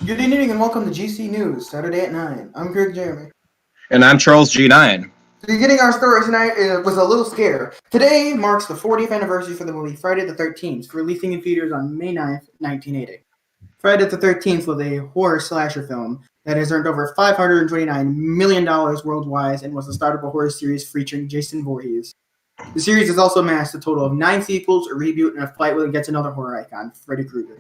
Good evening and welcome to GC News, Saturday at 9. I'm qerqjeremy. And I'm Charles G9. Beginning our story tonight was a little scare. Today marks the 40th anniversary for the movie Friday the 13th, releasing in theaters on May 9th, 1980. Friday the 13th was a horror slasher film that has earned over $529 million worldwide and was the start of a horror series featuring Jason Voorhees. The series has also amassed a total of 9 sequels, a reboot, and a fight against another horror icon, Freddy Krueger.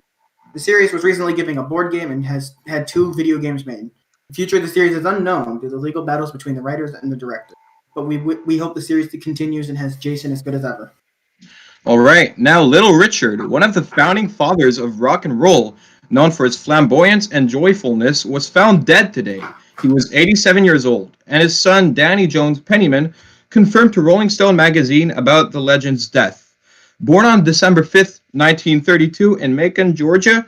The series was recently given a board game and has had 2 video games made. The future of the series is unknown due to legal battles between the writers and the director. But we hope the series continues and has Jason as good as ever. All right, now Little Richard, one of the founding fathers of rock and roll, known for his flamboyance and joyfulness, was found dead today. He was 87 years old, and his son, Danny Jones Pennyman, confirmed to Rolling Stone magazine about the legend's death. Born on December 5th, 1932 in Macon, Georgia,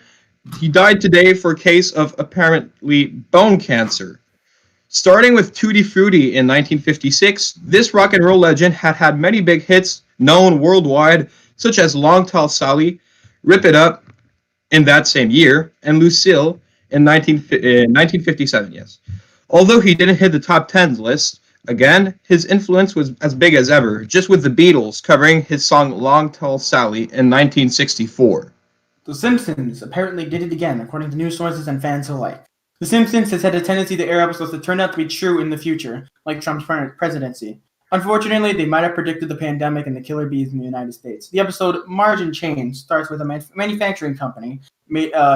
he died today for a case of apparently bone cancer. Starting with Tutti Frutti in 1956, this rock and roll legend had had many big hits known worldwide, such as Long Tall Sally, Rip It Up in that same year, and Lucille in 1957, yes. Although he didn't hit the top 10 list, again, his influence was as big as ever, just with the Beatles covering his song Long Tall Sally in 1964. The Simpsons apparently did it again, according to news sources and fans alike. The Simpsons has had a tendency to air episodes that turn out to be true in the future, like Trump's presidency. Unfortunately, they might have predicted the pandemic and the killer bees in the United States. The episode Margin Change starts with a manufacturing company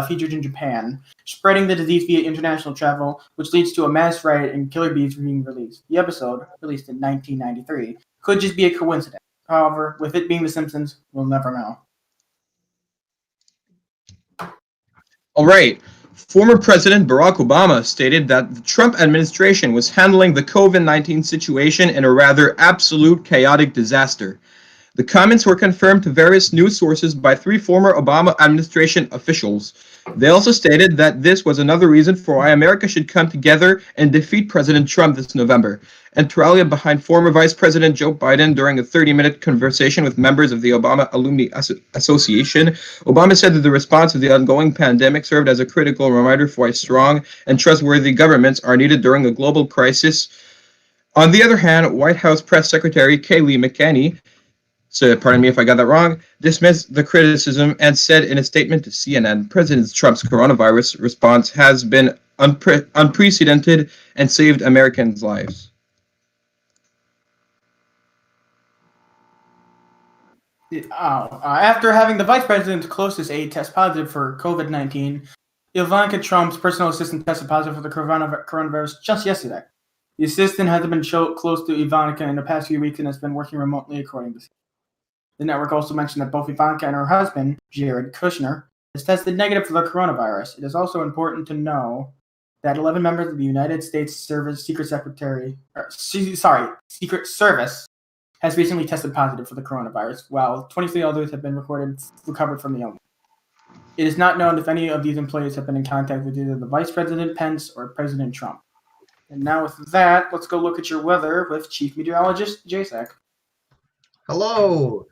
featured in Japan, spreading the disease via international travel, which leads to a mass riot and killer bees being released. The episode, released in 1993, could just be a coincidence. However, with it being The Simpsons, we'll never know. All right. Former President Barack Obama stated that the Trump administration was handling the COVID-19 situation in a rather absolute chaotic disaster. The comments were confirmed to various news sources by 3 former Obama administration officials. They also stated that this was another reason for why America should come together and defeat President Trump this November, and to rally behind former Vice President Joe Biden during a 30-minute conversation with members of the Obama Alumni Association. Obama said that the response to the ongoing pandemic served as a critical reminder for why strong and trustworthy governments are needed during a global crisis. On the other hand, White House Press Secretary Kayleigh McEnany, so pardon me if I got that wrong, dismissed the criticism and said in a statement to CNN, President Trump's coronavirus response has been unprecedented and saved Americans' lives. After having the vice president's closest aide test positive for COVID-19, Ivanka Trump's personal assistant tested positive for the coronavirus just yesterday. The assistant hasn't been close to Ivanka in the past few weeks and has been working remotely, according to the network. Also mentioned that both Ivanka and her husband, Jared Kushner, has tested negative for the coronavirus. It is also important to know that 11 members of the United States Secret Service has recently tested positive for the coronavirus, while 23 others have been recovered from the illness. It is not known if any of these employees have been in contact with either the Vice President Pence or President Trump. And now with that, let's go look at your weather with Chief Meteorologist Jacek. Hello.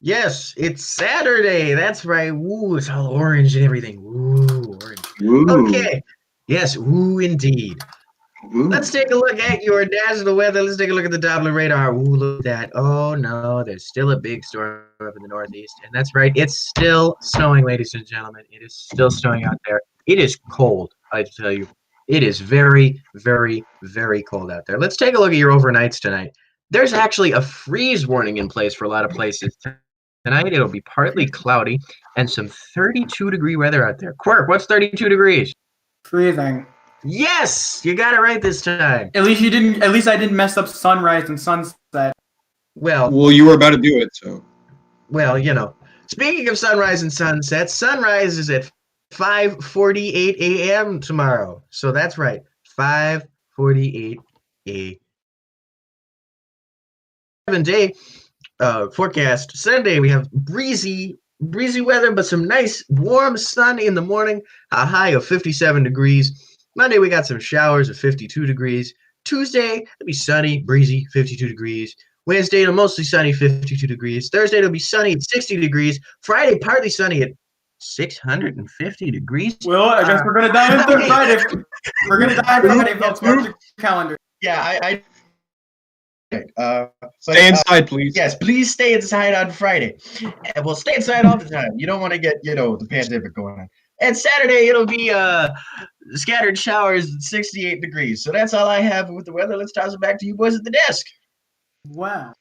Yes, it's Saturday. That's right. Woo, it's all orange and everything. Woo, orange. Ooh. Okay. Yes, woo indeed. Ooh. Let's take a look at your national weather. Let's take a look at the Doppler radar. Ooh, look at that. Oh, no, there's still a big storm up in the northeast. And that's right. It's still snowing, ladies and gentlemen. It is still snowing out there. It is cold, I tell you. It is very, very, very cold out there. Let's take a look at your overnights tonight. There's actually a freeze warning in place for a lot of places. Tonight it'll be partly cloudy and some 32-degree weather out there. Quirk, what's 32 degrees? Freezing. Yes, you got it right this time. At least I didn't mess up sunrise and sunset. Well, you were about to do it, so. Well, you know. Speaking of sunrise and sunset, sunrise is at 5:48 a.m. tomorrow. So that's right, 5:48 a.m. 7-day forecast. Sunday we have breezy weather, but some nice warm sun in the morning. A high of 57 degrees. Monday we got some showers of 52 degrees. Tuesday it'll be sunny, breezy, 52 degrees. Wednesday it'll mostly sunny, 52 degrees. Thursday it'll be sunny at 60 degrees. Friday partly sunny at 650 degrees. Well, I guess we're gonna dive into Friday. We're gonna dive into Friday, folks. Mark your calendar. Yeah, Stay inside, please. Yes, please stay inside on Friday. And we'll stay inside all the time. You don't want to get, the pandemic going on. And Saturday, it'll be scattered showers at 68 degrees. So that's all I have with the weather. Let's toss it back to you boys at the desk. Wow.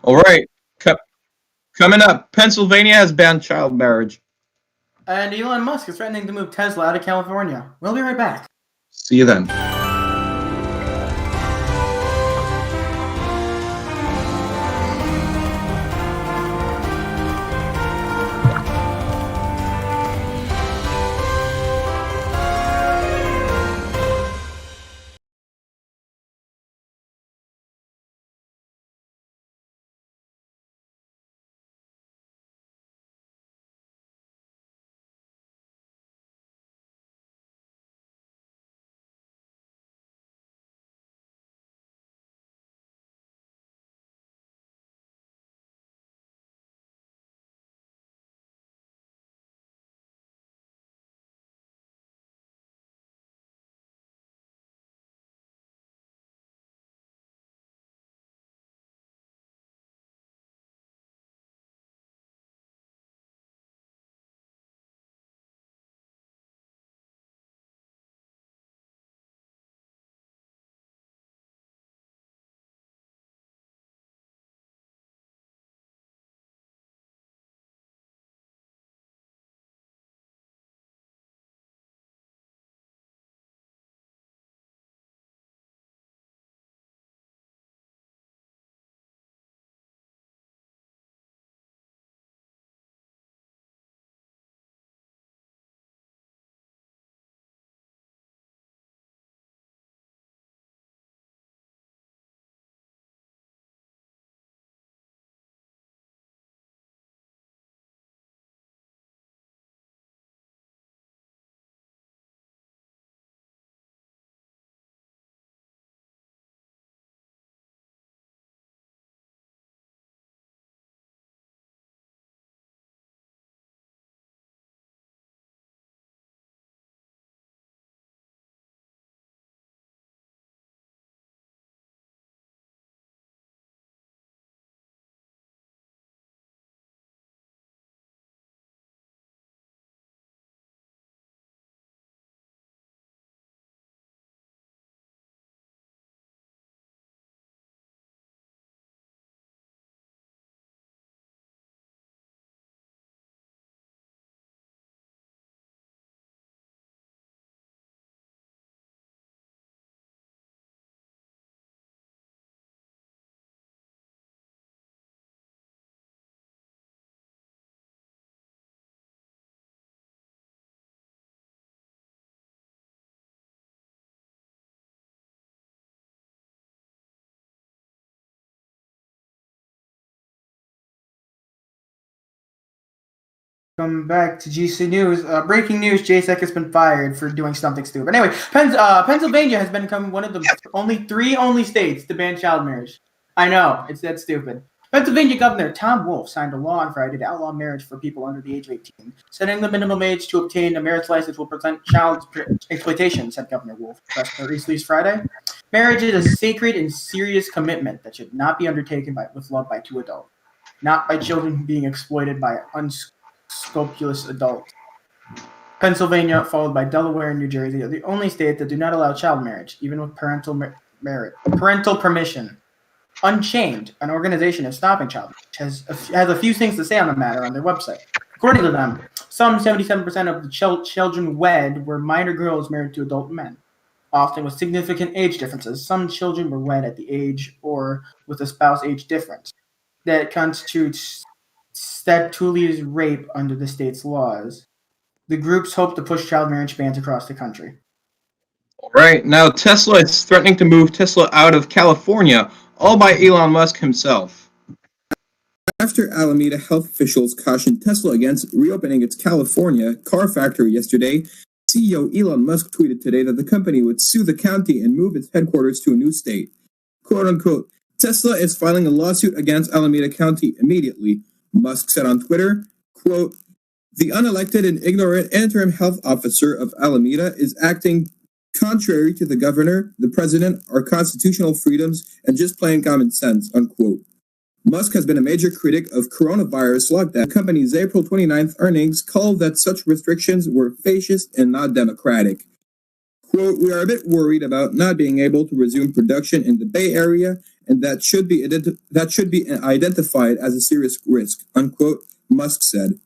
All right. Coming up, Pennsylvania has banned child marriage. And Elon Musk is threatening to move Tesla out of California. We'll be right back. See you then. Come back to GC News. Breaking news: JSEC has been fired for doing something stupid. Anyway, Pennsylvania has become one of the only states to ban child marriage. I know, it's that stupid. Pennsylvania Governor Tom Wolf signed a law on Friday to outlaw marriage for people under the age of 18. Setting the minimum age to obtain a marriage license will prevent child exploitation, said Governor Wolf. Press release Friday. Marriage is a sacred and serious commitment that should not be undertaken with love by two adults, not by children being exploited by unscrupulous adults. Pennsylvania, followed by Delaware and New Jersey, are the only state that do not allow child marriage, even with parental permission. Unchained, an organization of stopping child marriage, has a few things to say on the matter on their website. According to them, some 77% of the children wed were minor girls married to adult men, often with significant age differences. Some children were wed at the age or with a spouse age difference that constitutes statutory rape under the state's laws. The groups hope to push child marriage bans across the country. All right, now Tesla is threatening to move Tesla out of California, all by Elon Musk himself. After Alameda health officials cautioned Tesla against reopening its California car factory yesterday, CEO Elon Musk tweeted today that the company would sue the county and move its headquarters to a new state. Quote unquote, Tesla is filing a lawsuit against Alameda County immediately, Musk said on Twitter. Quote, the unelected and ignorant interim health officer of Alameda is acting contrary to the governor, the president, our constitutional freedoms, and just plain common sense, unquote. Musk has been a major critic of coronavirus lockdown. The company's April 29th earnings called that such restrictions were fascist and not democratic. Quote, we are a bit worried about not being able to resume production in the Bay Area, and that should be identified as a serious risk, unquote, Musk said.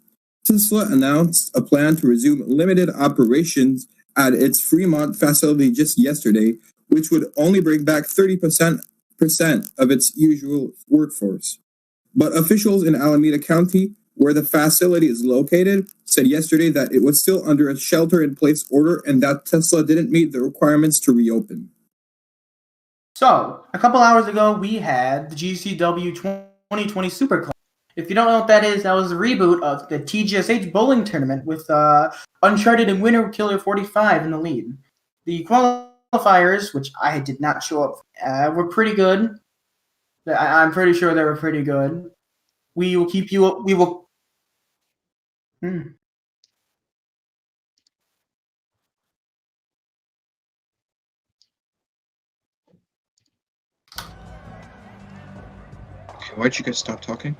Tesla announced a plan to resume limited operations at its Fremont facility just yesterday, which would only bring back 30% of its usual workforce. But officials in Alameda County, where the facility is located, said yesterday that it was still under a shelter-in-place order and that Tesla didn't meet the requirements to reopen. So, a couple hours ago, we had the GCW 2020 Superclass. If you don't know what that is, that was a reboot of the TGSH bowling tournament with Uncharted and Winner Killer 45 in the lead. The qualifiers, which I did not show up, were pretty good. I'm pretty sure they were pretty good. We will keep you. We will. Okay, why'd you guys stop talking?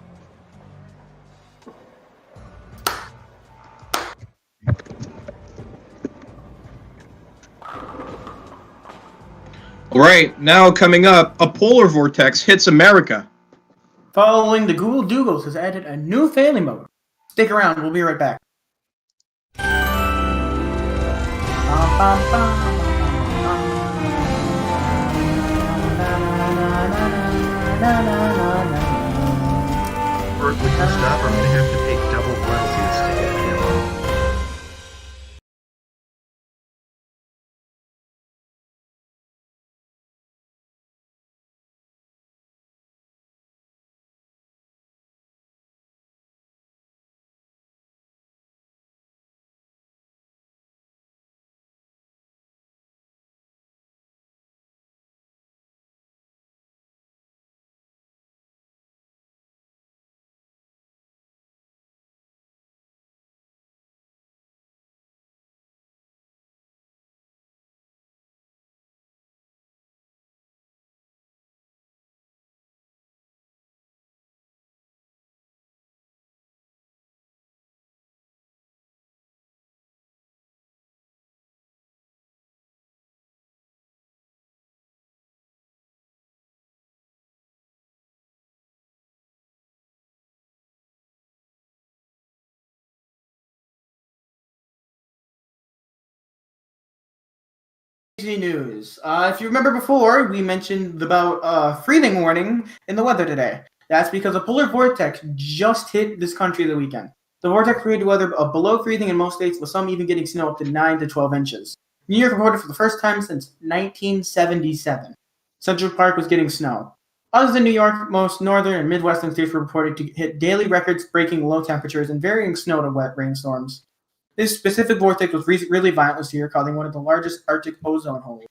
All right, now coming up, a polar vortex hits America. Following the Google Doogles has added a new family mode. Stick around, we'll be right back. Bert, would you stop? I'm going to have to pay double royalties to get him. News. If you remember before, we mentioned about freezing warning in the weather today. That's because a polar vortex just hit this country the weekend. The vortex created weather below freezing in most states, with some even getting snow up to 9 to 12 inches. New York reported for the first time since 1977. Central Park was getting snow. Other than New York, most northern and midwestern states were reported to hit daily records, breaking low temperatures and varying snow to wet rainstorms. This specific vortex was really violent this year, causing one of the largest Arctic ozone holes.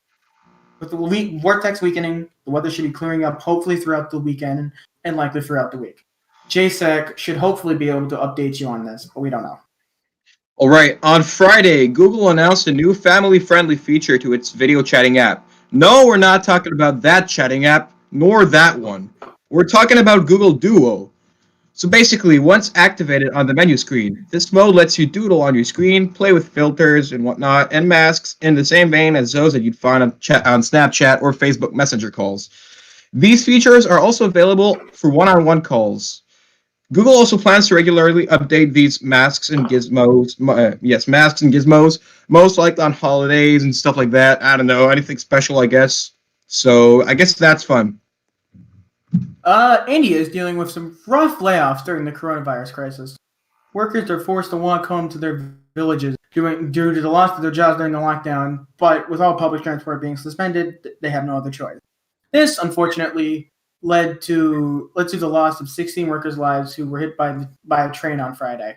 With the vortex weakening, the weather should be clearing up hopefully throughout the weekend and likely throughout the week. JSEC should hopefully be able to update you on this, but we don't know. All right, on Friday, Google announced a new family-friendly feature to its video chatting app. No, we're not talking about that chatting app, nor that one. We're talking about Google Duo. So basically, once activated on the menu screen, this mode lets you doodle on your screen, play with filters and whatnot, and masks in the same vein as those that you'd find on Snapchat or Facebook Messenger calls. These features are also available for one-on-one calls. Google also plans to regularly update these masks and gizmos, most likely on holidays and stuff like that. I don't know, anything special, I guess. So I guess that's fun. India is dealing with some rough layoffs during the coronavirus crisis. Workers are forced to walk home to their villages due to the loss of their jobs during the lockdown, but with all public transport being suspended, they have no other choice. This, unfortunately, led to the loss of 16 workers' lives who were hit by a train on Friday.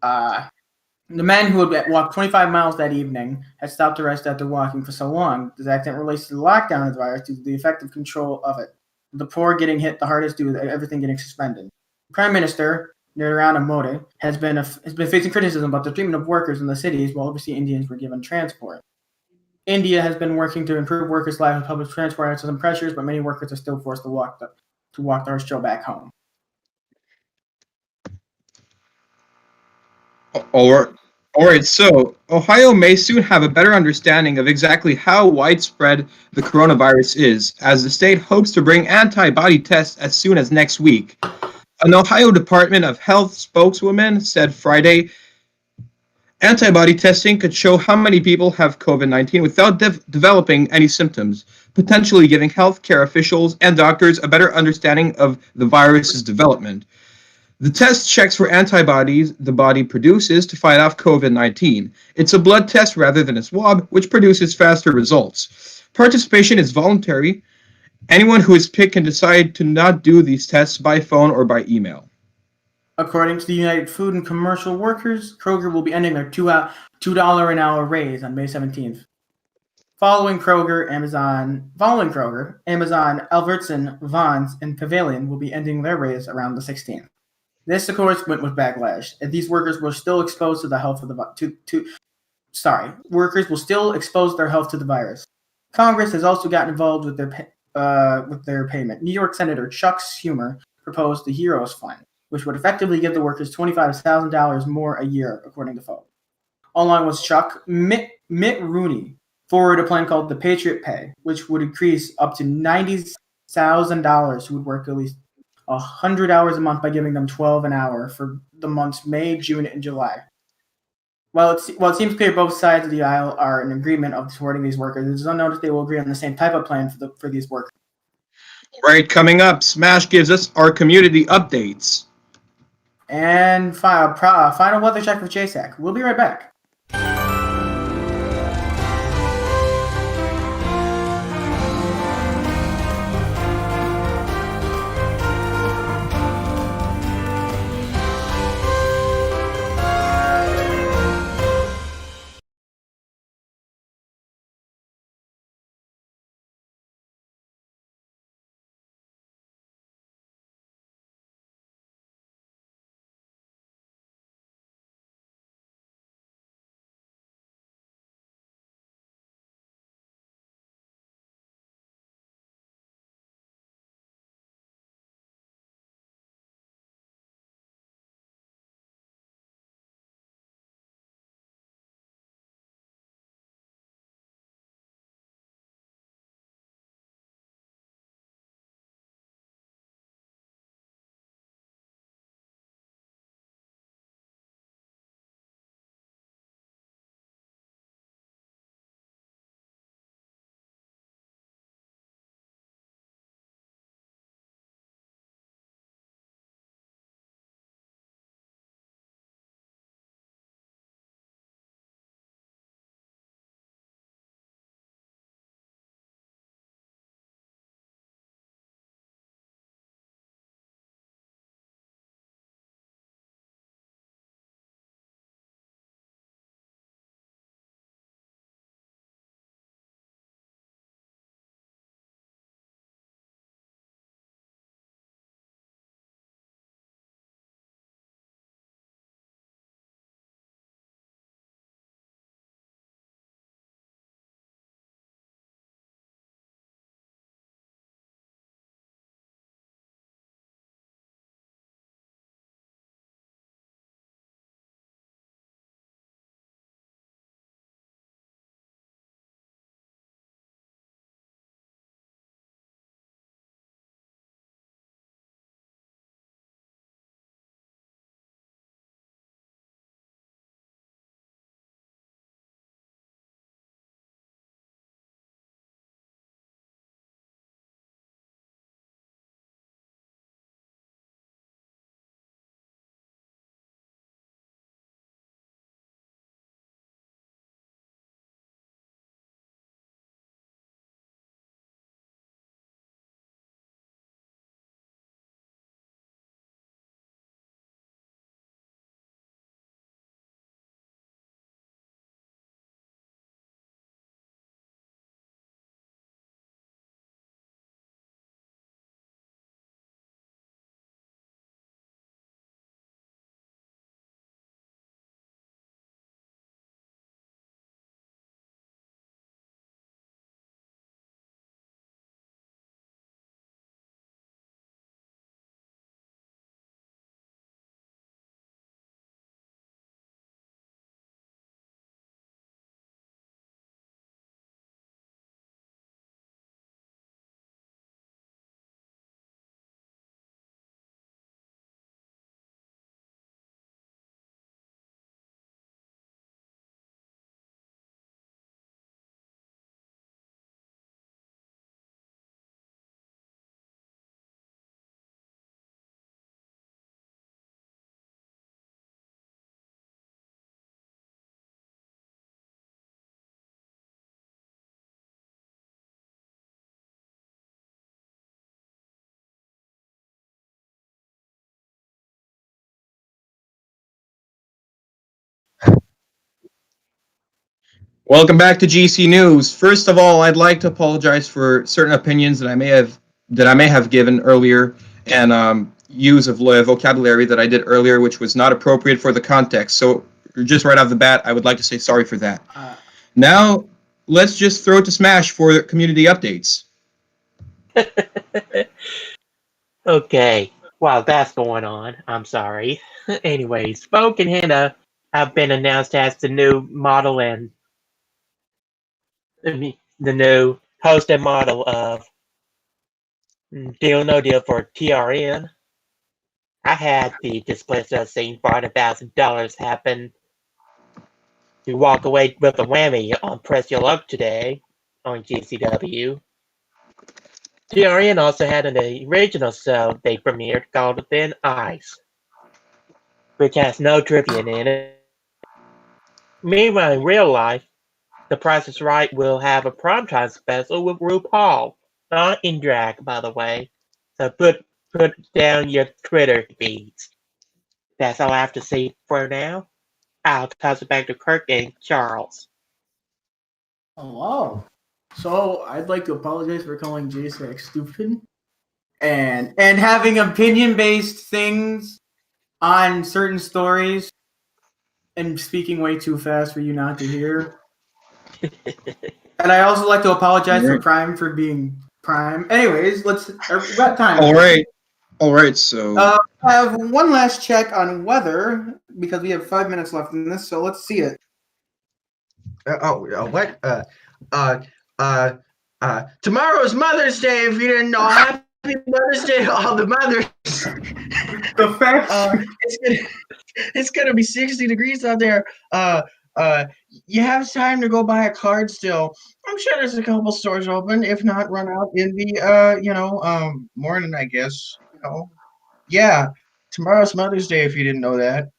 The men who had walked 25 miles that evening had stopped to rest after walking for so long. This accident relates to the lockdown of the virus due to the effective control of it. The poor getting hit the hardest due to everything getting suspended. The Prime Minister, near Alameda, has been facing criticism about the treatment of workers in the cities while overseas Indians were given transport. India has been working to improve workers' lives with public transport after some pressures, but many workers are still forced to walk the horse show back home. All right, so Ohio may soon have a better understanding of exactly how widespread the coronavirus is, as the state hopes to bring antibody tests as soon as next week. An Ohio Department of Health spokeswoman said Friday antibody testing could show how many people have COVID-19 without developing any symptoms, potentially giving healthcare officials and doctors a better understanding of the virus's development. The test checks for antibodies the body produces to fight off COVID-19. It's a blood test rather than a swab, which produces faster results. Participation is voluntary. Anyone who is picked can decide to not do these tests by phone or by email. According to the United Food and Commercial Workers, Kroger will be ending their $2 an hour raise on May 17th. Following Kroger, Amazon, Albertson, Vons, and Pavilion will be ending their raise around the 16th. This, of course, went with backlash, and these workers were still exposed to the health of workers will still expose their health to the virus. Congress has also gotten involved with their payment. New York Senator Chuck Schumer proposed the Heroes Fund, which would effectively give the workers $25,000 more a year, according to Foe. Along with Chuck, Mitt Rooney forwarded a plan called the Patriot Pay, which would increase up to $90,000 who would work at least 100 hours a month by giving them $12 an hour for the months May, June, and July. While it seems clear both sides of the aisle are in agreement of supporting these workers, it is unknown if they will agree on the same type of plan for these workers. Right, coming up, Smash gives us our community updates. And final weather check with JSAC. We'll be right back. Welcome back to GC News. First of all, I'd like to apologize for certain opinions that I may have given earlier and use of vocabulary that I did earlier, which was not appropriate for the context. So just right off the bat, I would like to say sorry for that. Now, let's just throw it to Smash for community updates. Okay, while that's going on, I'm sorry. Anyways, Spoke and Hannah have been announced as the new model and the new host and model of Deal No Deal for TRN. I had the display scene $400,000 happen to walk away with a whammy on Press Your Luck today on GCW. TRN also had an original show they premiered called Thin Ice, which has no trivia in it. Meanwhile, in real life, The Price is Right will have a primetime special with RuPaul, not in drag, by the way. So put down your Twitter feeds. That's all I have to say for now. I'll toss it back to Kirk and Charles. Oh, wow. So I'd like to apologize for calling JSAC stupid and having opinion-based things on certain stories and speaking way too fast for you not to hear. And I also like to apologize for Prime for being Prime. Anyways, we got time. All right. So I have one last check on weather because we have 5 minutes left in this. So let's see it. What? Tomorrow's Mother's Day. If you didn't know, Happy Mother's Day to all the mothers. The fact it's gonna be 60 degrees out there. You have time to go buy a card still. I'm sure there's a couple stores open. If not, run out in the morning, I guess. Yeah. Tomorrow's Mother's Day. If you didn't know that.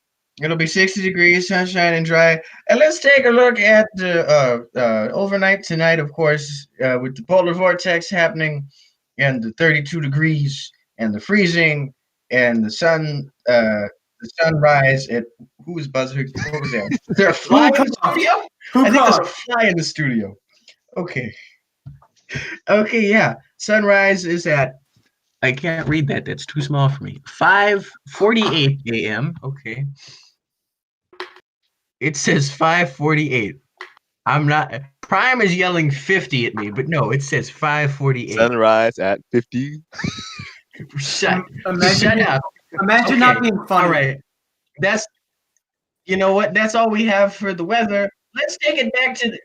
It'll be 60 degrees, sunshine and dry. And let's take a look at the overnight tonight, of course, with the polar vortex happening and the 32 degrees and the freezing and the sunrise at who's buzzing? What was that? Is there a fly in the studio? I think there's a fly in the studio. Okay, yeah. Sunrise is at, I can't read that. That's too small for me. 5:48 a.m. Okay. It says 5:48. I'm not. Prime is yelling 50 at me, but no, it says 5:48. Sunrise at 50. Shut up. Imagine not being funny. All right. That's, you know what? That's all we have for the weather. Let's take it back to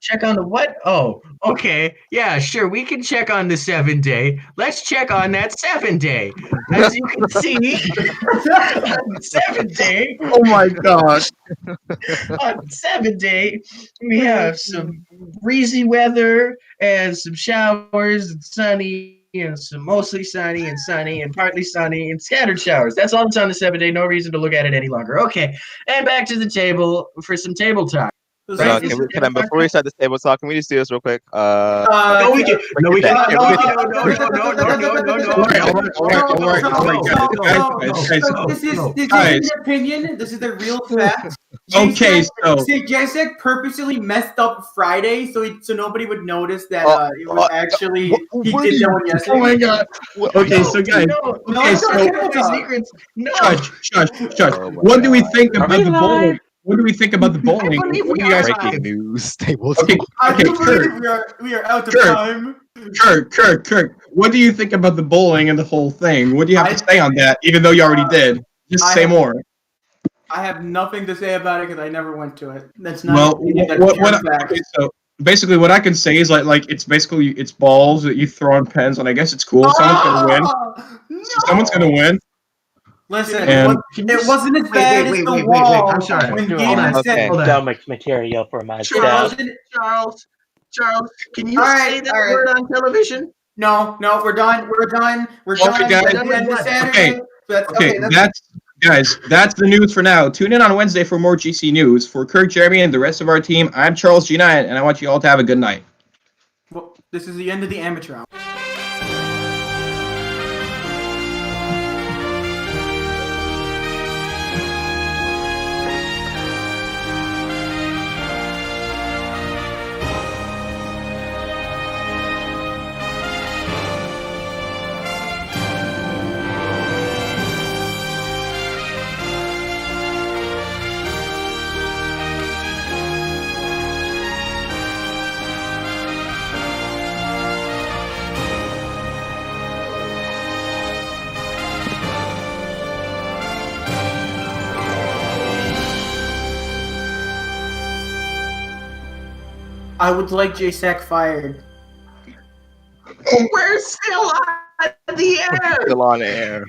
check on the what? Oh, okay. Yeah, sure. We can check on the 7-day. Let's check on that 7-day. As you can see, on 7-day. oh my gosh. On 7-day, we have some breezy weather and some showers and sunny and some mostly sunny and partly sunny and scattered showers. That's all that's on the 7-day. No reason to look at it any longer. Okay, and back to the table for some table talk. Before we start this table talk, can we just do this real quick? No, we can. No, we can. No. This is an opinion. This is the real fact. Okay, so Jacek purposely messed up Friday so nobody would notice that it was actually he did that one yesterday. Oh my god. Okay, so guys. Shush. What do we think about the bowling? What do we think about the bowling? What do you guys breaking news? Table okay, Kurt. We are out of time. Kurt. What do you think about the bowling and the whole thing? What do you have to say on that? Even though you already did, just say more. I have nothing to say about it because I never went to it. That's not. So basically, what I can say is like it's balls that you throw on pens, and I guess it's cool. Someone's gonna win. No. Someone's gonna win. Listen, And it wasn't as bad as the wall. I'm sorry. When Hold on. Stomach material for myself. Charles, can you say that word on television? No, we're done. We're done. Okay, guys. Okay, that's the news for now. Tune in on Wednesday for more GC News. For Kirk, Jeremy, and the rest of our team, I'm Charles G9, and I want you all to have a good night. Well, this is the end of the amateur hour. I would like J-Sack fired. We're still on the air. Still on air.